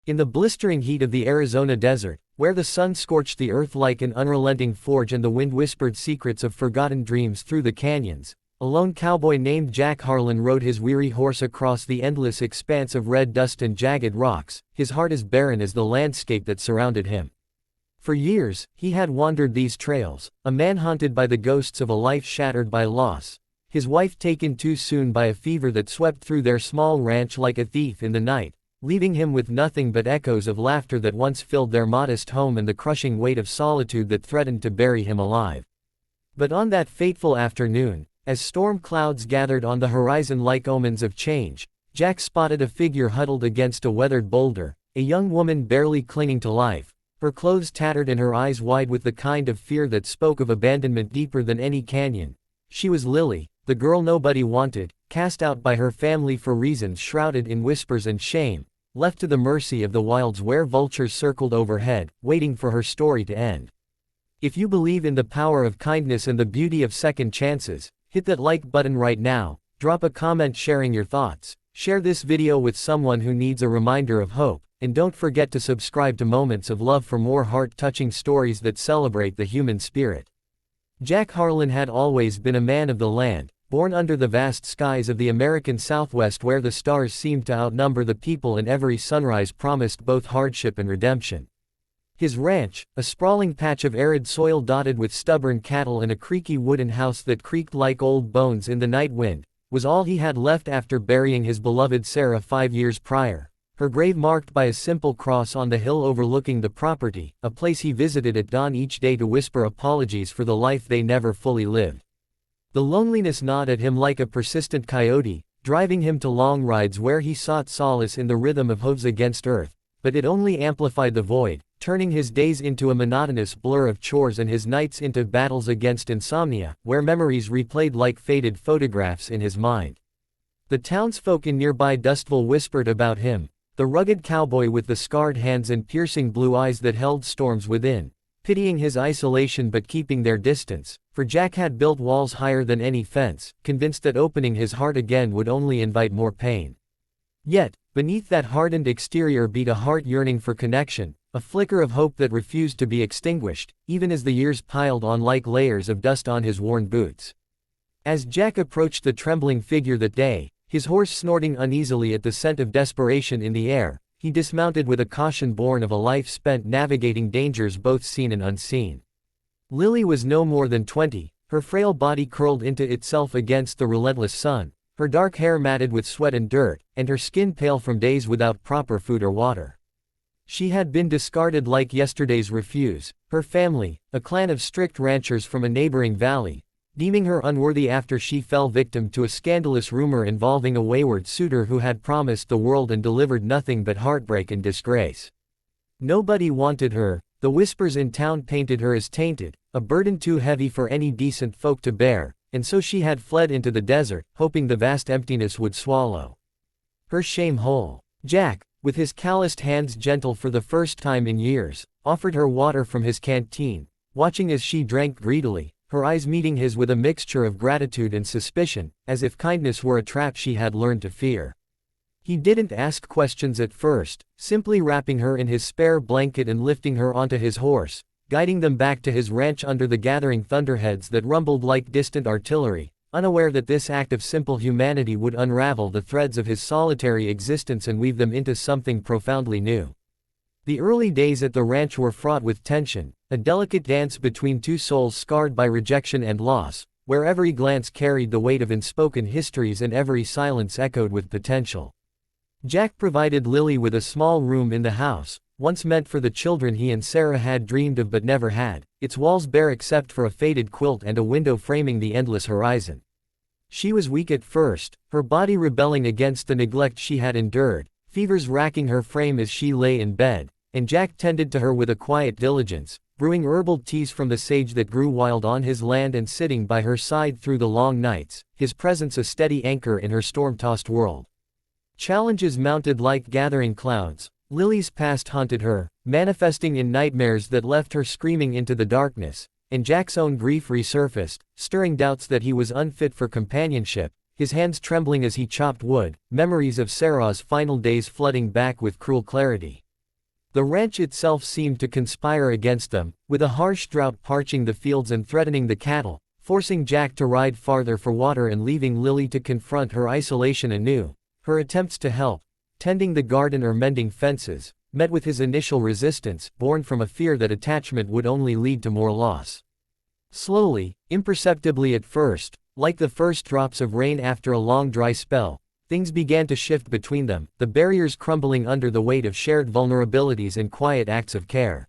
In the blistering heat of the Arizona desert, where the sun scorched the earth like an unrelenting forge and the wind whispered secrets of forgotten dreams through the canyons, a lone cowboy named Jack Harlan rode his weary horse across the endless expanse of red dust and jagged rocks, his heart as barren as the landscape that surrounded him. For years, he had wandered these trails, a man haunted by the ghosts of a life shattered by loss, his wife taken too soon by a fever that swept through their small ranch like a thief in the night, leaving him with nothing but echoes of laughter that once filled their modest home and the crushing weight of solitude that threatened to bury him alive. But on that fateful afternoon, as storm clouds gathered on the horizon like omens of change, Jack spotted a figure huddled against a weathered boulder, a young woman barely clinging to life, her clothes tattered and her eyes wide with the kind of fear that spoke of abandonment deeper than any canyon. She was Lily, the girl nobody wanted, cast out by her family for reasons shrouded in whispers and shame, left to the mercy of the wilds where vultures circled overhead, waiting for her story to end. If you believe in the power of kindness and the beauty of second chances, hit that like button right now, drop a comment sharing your thoughts, share this video with someone who needs a reminder of hope, and don't forget to subscribe to Moments of Love for more heart-touching stories that celebrate the human spirit. Jack Harlan had always been a man of the land, born under the vast skies of the American Southwest where the stars seemed to outnumber the people and every sunrise promised both hardship and redemption. His ranch, a sprawling patch of arid soil dotted with stubborn cattle and a creaky wooden house that creaked like old bones in the night wind, was all he had left after burying his beloved Sarah 5 years prior, her grave marked by a simple cross on the hill overlooking the property, a place he visited at dawn each day to whisper apologies for the life they never fully lived. The loneliness gnawed at him like a persistent coyote, driving him to long rides where he sought solace in the rhythm of hooves against earth, but it only amplified the void, turning his days into a monotonous blur of chores and his nights into battles against insomnia, where memories replayed like faded photographs in his mind. The townsfolk in nearby Dustville whispered about him, the rugged cowboy with the scarred hands and piercing blue eyes that held storms within, pitying his isolation but keeping their distance, for Jack had built walls higher than any fence, convinced that opening his heart again would only invite more pain. Yet, beneath that hardened exterior beat a heart yearning for connection, a flicker of hope that refused to be extinguished, even as the years piled on like layers of dust on his worn boots. As Jack approached the trembling figure that day, his horse snorting uneasily at the scent of desperation in the air, he dismounted with a caution born of a life spent navigating dangers both seen and unseen. Lily was no more than 20, her frail body curled into itself against the relentless sun, her dark hair matted with sweat and dirt, and her skin pale from days without proper food or water. She had been discarded like yesterday's refuse, her family, a clan of strict ranchers from a neighboring valley, deeming her unworthy after she fell victim to a scandalous rumor involving a wayward suitor who had promised the world and delivered nothing but heartbreak and disgrace. Nobody wanted her, the whispers in town painted her as tainted, a burden too heavy for any decent folk to bear, and so she had fled into the desert, hoping the vast emptiness would swallow her shame whole. Jack, with his calloused hands gentle for the first time in years, offered her water from his canteen, watching as she drank greedily, her eyes meeting his with a mixture of gratitude and suspicion, as if kindness were a trap she had learned to fear. He didn't ask questions at first, simply wrapping her in his spare blanket and lifting her onto his horse, guiding them back to his ranch under the gathering thunderheads that rumbled like distant artillery, unaware that this act of simple humanity would unravel the threads of his solitary existence and weave them into something profoundly new. The early days at the ranch were fraught with tension, a delicate dance between two souls scarred by rejection and loss, where every glance carried the weight of unspoken histories and every silence echoed with potential. Jack provided Lily with a small room in the house, once meant for the children he and Sarah had dreamed of but never had, its walls bare except for a faded quilt and a window framing the endless horizon. She was weak at first, her body rebelling against the neglect she had endured, fevers racking her frame as she lay in bed, and Jack tended to her with a quiet diligence, brewing herbal teas from the sage that grew wild on his land and sitting by her side through the long nights, his presence a steady anchor in her storm-tossed world. Challenges mounted like gathering clouds. Lily's past haunted her, manifesting in nightmares that left her screaming into the darkness, and Jack's own grief resurfaced, stirring doubts that he was unfit for companionship, his hands trembling as he chopped wood, memories of Sarah's final days flooding back with cruel clarity. The ranch itself seemed to conspire against them, with a harsh drought parching the fields and threatening the cattle, forcing Jack to ride farther for water and leaving Lily to confront her isolation anew. Her attempts to help, tending the garden or mending fences, met with his initial resistance, born from a fear that attachment would only lead to more loss. Slowly, imperceptibly at first, like the first drops of rain after a long dry spell, things began to shift between them, the barriers crumbling under the weight of shared vulnerabilities and quiet acts of care.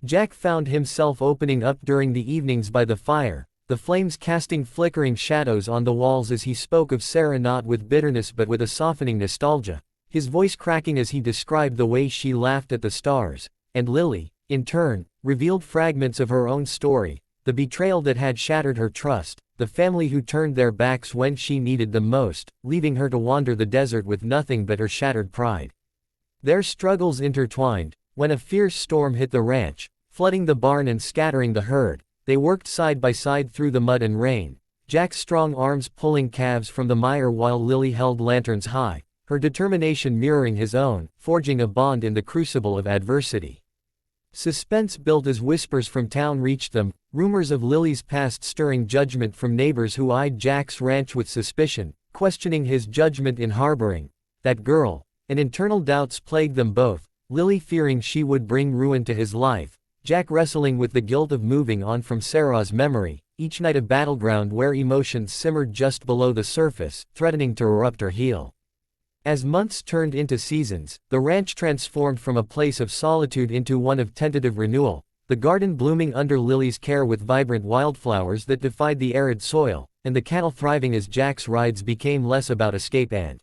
Jack found himself opening up during the evenings by the fire, the flames casting flickering shadows on the walls as he spoke of Sarah, not with bitterness but with a softening nostalgia, his voice cracking as he described the way she laughed at the stars, and Lily, in turn, revealed fragments of her own story, the betrayal that had shattered her trust, the family who turned their backs when she needed them most, leaving her to wander the desert with nothing but her shattered pride. Their struggles intertwined. When a fierce storm hit the ranch, flooding the barn and scattering the herd, they worked side by side through the mud and rain, Jack's strong arms pulling calves from the mire while Lily held lanterns high, her determination mirroring his own, forging a bond in the crucible of adversity. Suspense built as whispers from town reached them, rumors of Lily's past stirring judgment from neighbors who eyed Jack's ranch with suspicion, questioning his judgment in harboring that girl, and internal doubts plagued them both, Lily fearing she would bring ruin to his life, Jack wrestling with the guilt of moving on from Sarah's memory, each night a battleground where emotions simmered just below the surface, threatening to erupt or heal. As months turned into seasons, the ranch transformed from a place of solitude into one of tentative renewal, the garden blooming under Lily's care with vibrant wildflowers that defied the arid soil, and the cattle thriving as Jack's rides became less about escape and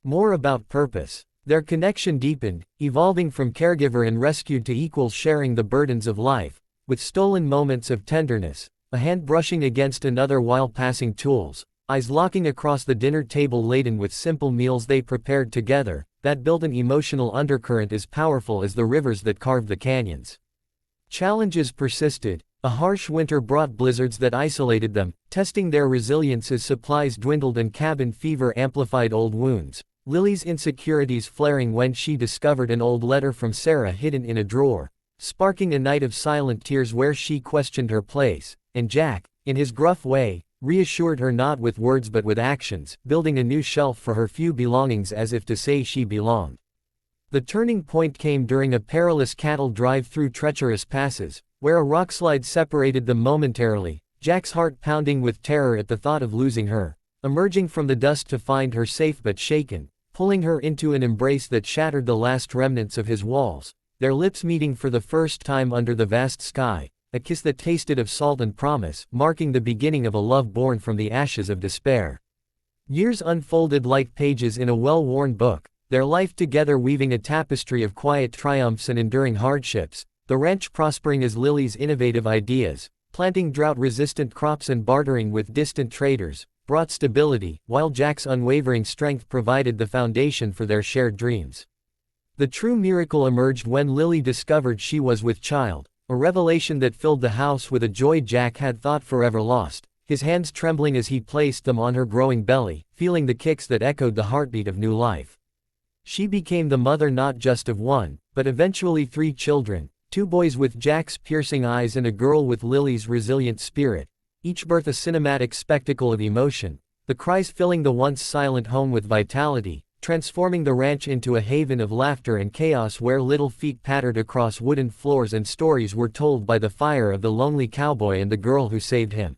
more about purpose. Their connection deepened, evolving from caregiver and rescued to equals sharing the burdens of life, with stolen moments of tenderness, a hand brushing against another while passing tools, eyes locking across the dinner table laden with simple meals they prepared together, that built an emotional undercurrent as powerful as the rivers that carved the canyons. Challenges persisted. A harsh winter brought blizzards that isolated them, testing their resilience as supplies dwindled and cabin fever amplified old wounds. Lily's insecurities flaring when she discovered an old letter from Sarah hidden in a drawer, sparking a night of silent tears where she questioned her place, and Jack, in his gruff way, reassured her not with words but with actions, building a new shelf for her few belongings as if to say she belonged. The turning point came during a perilous cattle drive through treacherous passes, where a rockslide separated them momentarily, Jack's heart pounding with terror at the thought of losing her, emerging from the dust to find her safe but shaken, pulling her into an embrace that shattered the last remnants of his walls, their lips meeting for the first time under the vast sky, a kiss that tasted of salt and promise, marking the beginning of a love born from the ashes of despair. Years unfolded like pages in a well-worn book, their life together weaving a tapestry of quiet triumphs and enduring hardships, the ranch prospering as Lily's innovative ideas, planting drought-resistant crops and bartering with distant traders, brought stability, while Jack's unwavering strength provided the foundation for their shared dreams. The true miracle emerged when Lily discovered she was with child, a revelation that filled the house with a joy Jack had thought forever lost, his hands trembling as he placed them on her growing belly, feeling the kicks that echoed the heartbeat of new life. She became the mother not just of one, but eventually 3 children, 2 boys with Jack's piercing eyes and a girl with Lily's resilient spirit, each birth a cinematic spectacle of emotion, the cries filling the once silent home with vitality, transforming the ranch into a haven of laughter and chaos where little feet pattered across wooden floors and stories were told by the fire of the lonely cowboy and the girl who saved him.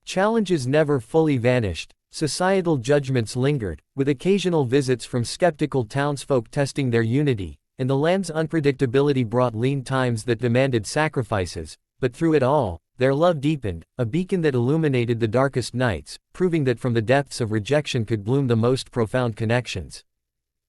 Challenges never fully vanished, societal judgments lingered, with occasional visits from skeptical townsfolk testing their unity, and the land's unpredictability brought lean times that demanded sacrifices, but through it all, their love deepened, a beacon that illuminated the darkest nights, proving that from the depths of rejection could bloom the most profound connections.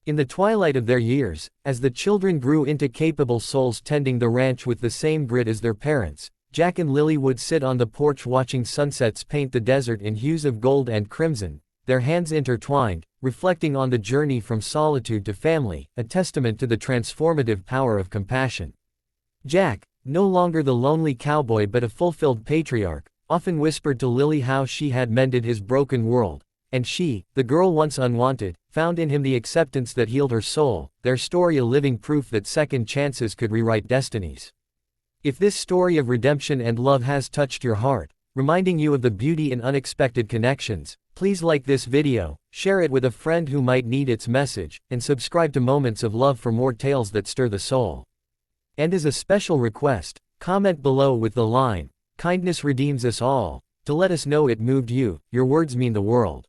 In the twilight of their years, as the children grew into capable souls tending the ranch with the same grit as their parents, Jack and Lily would sit on the porch watching sunsets paint the desert in hues of gold and crimson, their hands intertwined, reflecting on the journey from solitude to family, a testament to the transformative power of compassion. Jack, no longer the lonely cowboy but a fulfilled patriarch, often whispered to Lily how she had mended his broken world, And she, the girl once unwanted, found in him the acceptance that healed her soul, their story a living proof that second chances could rewrite destinies. If this story of redemption and love has touched your heart, reminding you of the beauty in unexpected connections, please like this video, share it with a friend who might need its message, and subscribe to Moments of Love for more tales that stir the soul. And as a special request, comment below with the line, "Kindness redeems us all," to let us know it moved you. Your words mean the world.